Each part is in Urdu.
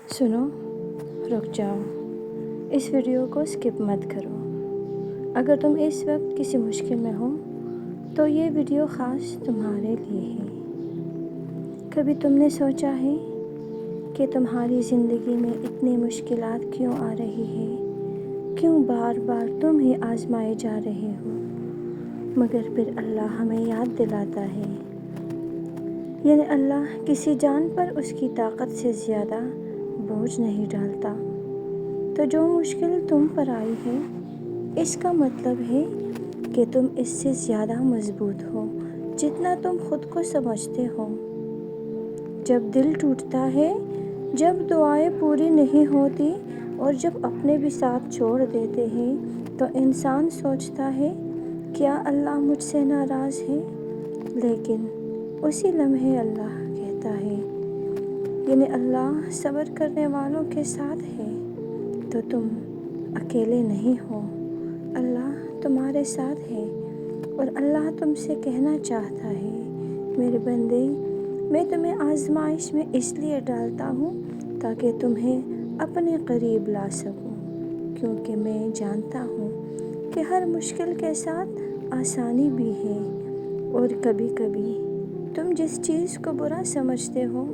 سنو، رک جاؤ، اس ویڈیو کو سکپ مت کرو۔ اگر تم اس وقت کسی مشکل میں ہو تو یہ ویڈیو خاص تمہارے لیے ہے۔ کبھی تم نے سوچا ہے کہ تمہاری زندگی میں اتنی مشکلات کیوں آ رہی ہے؟ کیوں بار بار تم ہی آزمائے جا رہے ہو؟ مگر پھر اللہ ہمیں یاد دلاتا ہے، یعنی اللہ کسی جان پر اس کی طاقت سے زیادہ بوجھ نہیں ڈالتا۔ تو جو مشکل تم پر آئی ہے، اس کا مطلب ہے کہ تم اس سے زیادہ مضبوط ہو جتنا تم خود کو سمجھتے ہو۔ جب دل ٹوٹتا ہے، جب دعائیں پوری نہیں ہوتی اور جب اپنے بھی ساتھ چھوڑ دیتے ہیں تو انسان سوچتا ہے کیا اللہ مجھ سے ناراض ہے؟ لیکن اسی لمحے اللہ کہتا ہے، یعنی اللہ صبر کرنے والوں کے ساتھ ہے، تو تم اکیلے نہیں ہو، اللہ تمہارے ساتھ ہے۔ اور اللہ تم سے کہنا چاہتا ہے، میرے بندے، میں تمہیں آزمائش میں اس لیے ڈالتا ہوں تاکہ تمہیں اپنے قریب لا سکوں، کیونکہ میں جانتا ہوں کہ ہر مشکل کے ساتھ آسانی بھی ہے، اور کبھی کبھی تم جس چیز کو برا سمجھتے ہو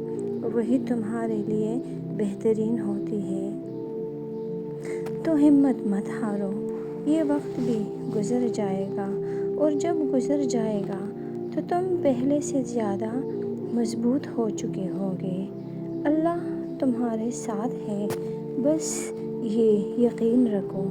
وہی تمہارے لیے بہترین ہوتی ہے۔ تو ہمت مت ہارو، یہ وقت بھی گزر جائے گا، اور جب گزر جائے گا تو تم پہلے سے زیادہ مضبوط ہو چکے ہوگے۔ اللہ تمہارے ساتھ ہے، بس یہ یقین رکھو۔